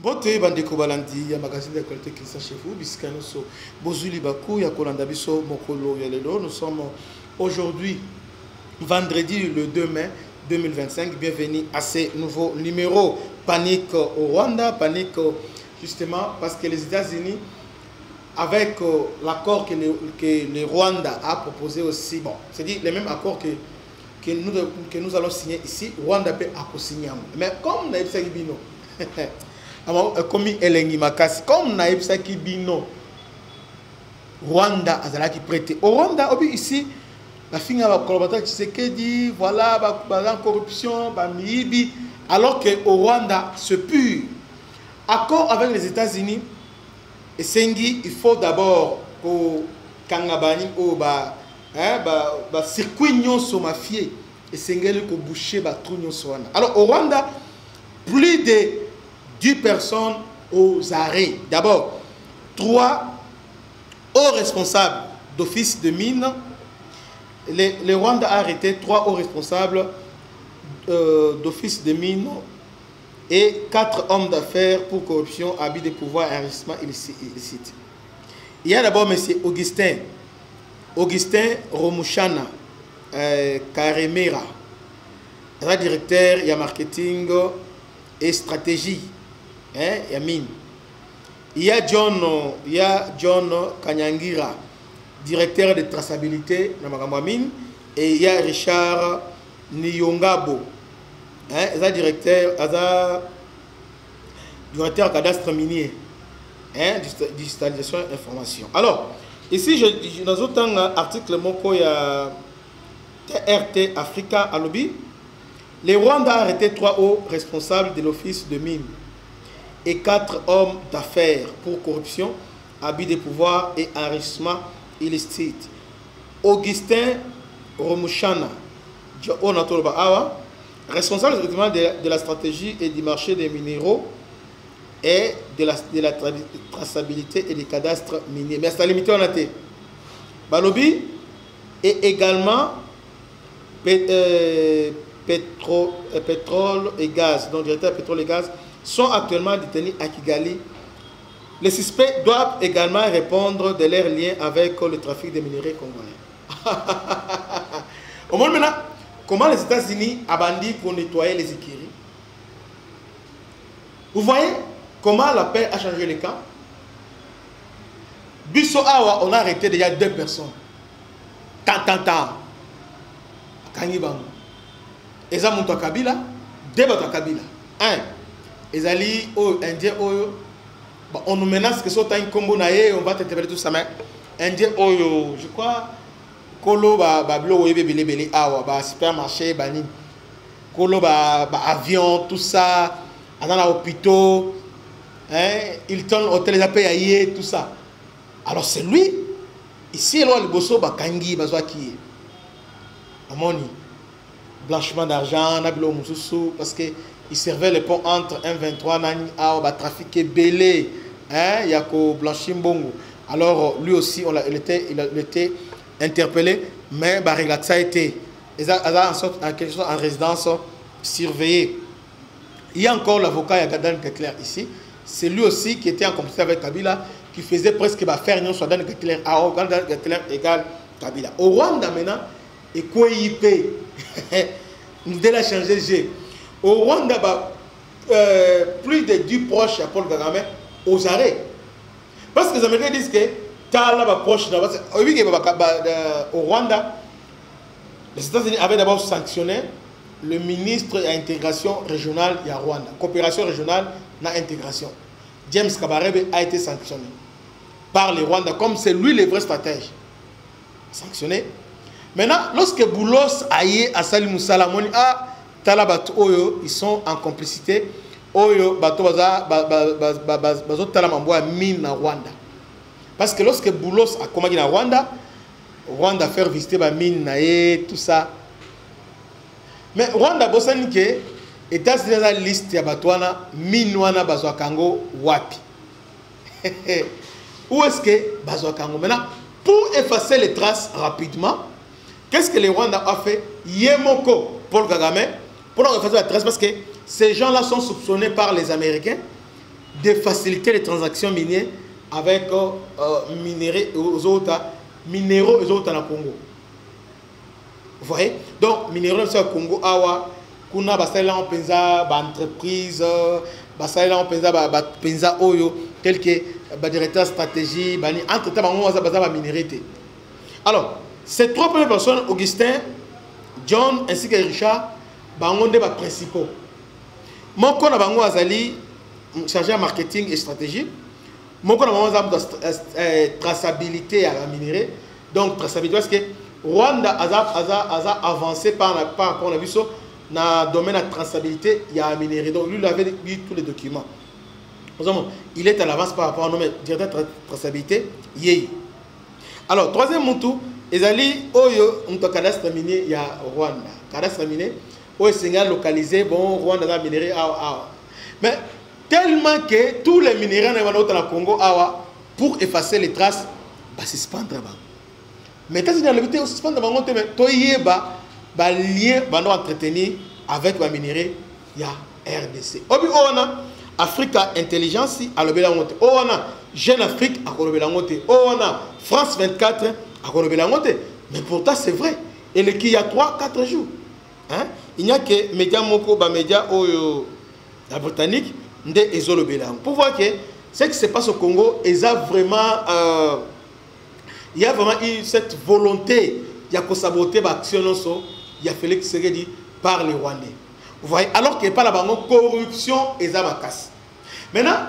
Bote bandeko balandi ya magazine de qualité qui ça chez vous biskano so bozuli baku ya kolanda biso mokolo ya lelo. Nous sommes aujourd'hui vendredi le 2 mai 2025. Bienvenue à ce nouveau numéro. Panique au Rwanda, panique justement parce que les États-Unis, avec l'accord que le Rwanda a proposé aussi, bon, c'est-à-dire les mêmes accords que nous allons signer ici, Rwanda peut signer. Mais comme Naïb Sakibino, comme Elengi Makasi, comme Naïb Sakibino, Rwanda a qui prêté. Au Rwanda, ici, la fin de la collaboration, tu sais que dit, voilà, la corruption, Mibi, alors qu'au Rwanda, c'est pur. Accord avec les États-Unis, et Sengi, il faut d'abord que Kangabani ou circuit nyon so mafié et Sengeli ko boucher ba trou nyon so wana. Alors au Rwanda, plus de 10 personnes aux arrêts. D'abord, 3 hauts responsables d'office de mine. Le Rwanda a arrêté 3 hauts responsables d'office de mine et 4 hommes d'affaires pour corruption, abus de pouvoir et enrichissement illicite. Il y a d'abord M. Augustin Romushana Karemera, directeur il y a marketing et stratégie, il y a mine. Il y a John Kanyangira, directeur de traçabilité dans la mine, et il y a Richard Niyongabo, directeur cadastre minier, digitalisation et information. Alors, ici, dans un article, il y a TRT Africa à Lobby. Le Rwanda a arrêté 3 hauts responsables de l'office de mine et 4 hommes d'affaires pour corruption, abus de pouvoir et enrichissement illicite. Augustin Romushana, responsable de la stratégie et du marché des minéraux et de la traçabilité et des cadastres miniers. Mais c'est limité en athée. Balobi et également pétrole et gaz, donc directeur pétrole et gaz, sont actuellement détenus à Kigali. Les suspects doivent également répondre de leurs liens avec le trafic des minéraux congolais. Au monde maintenant, comment les États-Unis ont bandit pour nettoyer les écuries? Vous voyez comment la paix a changé les camps? Bisso Awa, on a arrêté déjà 2 personnes. Kangibango. Eza Mouto Kabila, 2 Bato Kabila. 1. Ezali Indien Oyo. On nous menace que soit un combo naé, on va t'interpréter tout ça. Mais Indien Oyo, je crois. Kolo bablo webe belebele awa supermarché bani kolo avion tout ça dans l'hôpital Hilton hôtel les appels tout ça. Alors c'est lui ici là le bosso kangi bazwa qui amoni blanchiment d'argent nabilo mususu parce que il servait le pont entre M23 nani awa trafiqué belé yako blanchimbongo. Alors lui aussi il était interpellé, mais ça a été en résidence surveillée. Il y a encore l'avocat Yagadan Ketler ici. C'est lui aussi qui était en complicité avec Kabila, qui faisait presque faire une soit Dan Ketler à Gadan Ketler égale Kabila. Au Rwanda maintenant, et quoi il paye? Nous avons changé de jeu. Au Rwanda, plus de 10 proches à Paul Kagame aux arrêts. Parce que les Américains disent que au Rwanda, les États-Unis avaient d'abord sanctionné le ministre de l'intégration régionale de Rwanda, coopération régionale et intégration. James Kabarebe a été sanctionné par le Rwanda, comme c'est lui le vrai stratège. Sanctionné. Maintenant, lorsque Boulos aïe à Salim Moussala, ils sont en complicité. Oyo bato bazo talamamboa mine en Rwanda. Parce que lorsque Boulos a commandé en Rwanda, Rwanda faire visiter la mine, tout ça. Mais Rwanda, bossani que États-Unis dans la liste ya batouana mine wana bazwa kango wapi. Où est-ce que bazwa kango? Maintenant, pour effacer les traces rapidement, qu'est-ce que le Rwanda a fait? Yemoko Paul Kagame pour effacer la trace parce que ces gens-là sont soupçonnés par les Américains de faciliter les transactions minières avec minéraux et autres dans le Congo. Vous voyez? Donc, minéraux dans le Congo, awa, kuna basala en penza, entreprise, basala en penza oyo, tel que directeur stratégie, entre temps, on va minéralité. Alors, ces trois premières personnes, Augustin, John ainsi que Richard, bango des principaux. Mon qu'on a bango azali chargé en marketing et stratégie. Mon qu'on a bango traçabilité à la minerai. Donc traçabilité parce que Rwanda a avancé par rapport à la vision dans le domaine de la traçabilité, il y a la minerai. Donc lui il avait lu tous les documents. Il est à l'avance par rapport à notre directeur de traçabilité. Alors troisième montou. Ezali oyo on cadastre minier ya Rwanda. Cadastre minier oyo Sénégal localisé bon Rwanda dans minerai awa. Mais tellement que tous les minéraux dans le Congo awa pour effacer les traces bah suspendre ba. Mais tant que dans le but aussi suspendre ba ngote mais to yeba ba lien ba no entretenir avec ba minerai ya RDC. Obi ona Africa Intelligence à lobela ngote. Ona Jeune Afrique à lobela ngote. Ona France 24 mais pourtant c'est vrai. Et il y a 3-4 jours. Hein? Il n'y a que médias moko, médias la britannique, pour voir que ce qui se passe au Congo, il y a vraiment eu cette volonté de saboter l'action, il y a Félix Tshisekedi par les Rwandais. Vous voyez, alors qu'il n'y a pas la corruption et la casse. Maintenant,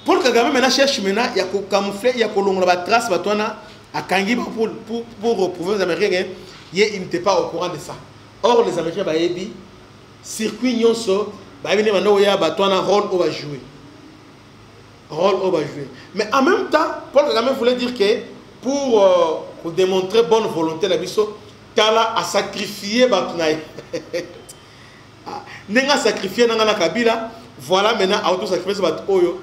pour Kagame maintenant cherche maintenant, il y a camoufler, il y a la trace, à Kangi pour prouver aux Américains ils n'étaient pas au courant de ça. Or les Américains baébi circuit nyonso baébi mano ya batwana rôle au va jouer. Mais en même temps, Paul Kagame voulait dire que pour démontrer bonne volonté la biso tala a sacrifié batnaï. Nenga sacrifié nanga Kabila, voilà maintenant auto sacrifier bat oyo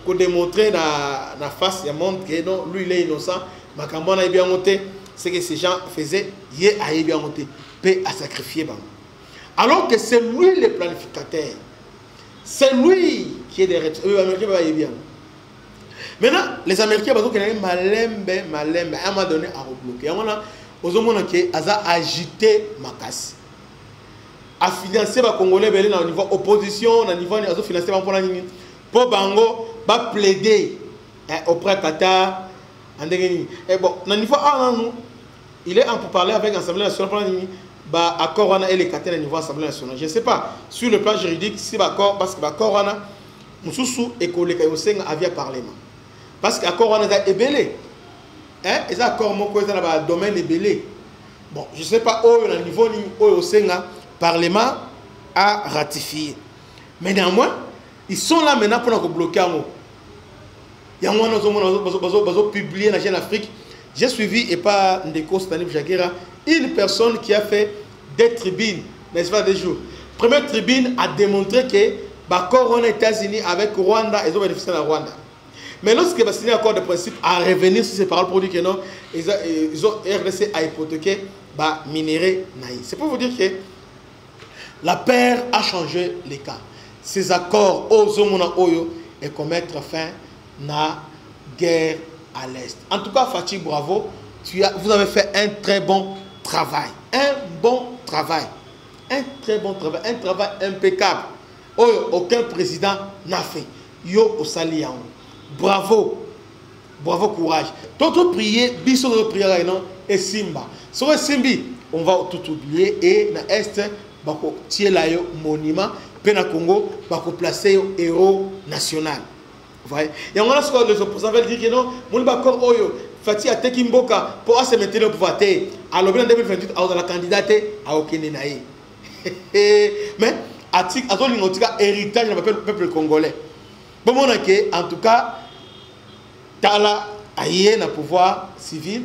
pour démontrer la face du monde que non, lui il est innocent, Makambona est bien monté, c'est que ces gens faisaient, il est bien monté, paix à sacrifier. Alors que c'est lui le planificateur, c'est lui qui est derrière. Les Américains va bien. Maintenant, les Américains ont malembe, à un moment donné à rebloquer. Aux hommes qui ont agité ma casse. À financer les Congolais au niveau opposition, au niveau financier pour Bango, va plaider auprès de Qatar. Et bon, il est en pour parler avec l'Assemblée nationale bah accord et les Qatar au niveau Assemblée nationale. Je ne sais pas sur le plan juridique si l'accord parce que l'accord Moussou et collègues avaient parlement. Parce que l'accord est ébélé. Hein, et ça accord mon dans le domaine ébélé. Bon, je ne sais pas où le niveau où le Parlement a ratifié. Mais néanmoins, ils sont là maintenant pour bloquer un mot. Il y a un publié dans la Jeune Afrique. J'ai suivi, et pas Ndeko Stanley Jagera, une personne qui a fait des tribunes, n'est-ce pas, des jours. Première tribune a démontré que l'accord aux États-Unis avec Rwanda, ils ont bénéficié de Rwanda. Mais lorsque va signer un accord de principe à revenir sur ces paroles pour dire que non, ils ont RDC à hypothéquer minerai naïf. C'est pour vous dire que la paire a changé les cas. Ces accords aux Omona Oyo et qu'on mettre fin à la guerre à l'Est. En tout cas, Fatih, bravo. Vous avez fait un très bon travail. Un bon travail. Un très bon travail. Un travail impeccable. Aucun président n'a fait. Yo Osali. Bravo. Bravo, courage. Toto prier, biso de prier et Simba. Sur Simbi, on va tout oublier et dans l'Est, bako tielayo monument, pena Congo, bako placer au héros national. Vous voyez? Et on a ce que les opposants veulent dire que non, mon bakor oyo, Fatih a teki mboka pour se mettre au pouvoir. Alors en 2028, à la candidate à Okene naïe. Mais à Zolingotika, héritage du peuple congolais. Bon, en tout cas, Tala aïe na pouvoir civil,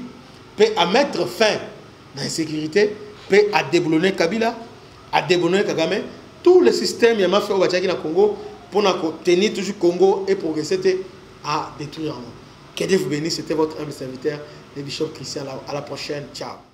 peut à mettre fin à l'insécurité, peut à déboulonner Kabila, à déboulonner Kagame, tout le système y a fait au Bachaki na Congo pour tenir toujours Congo et progresser à détruire. Que Dieu vous bénisse, c'était votre humble serviteur, le bishop Christian. À la prochaine, ciao.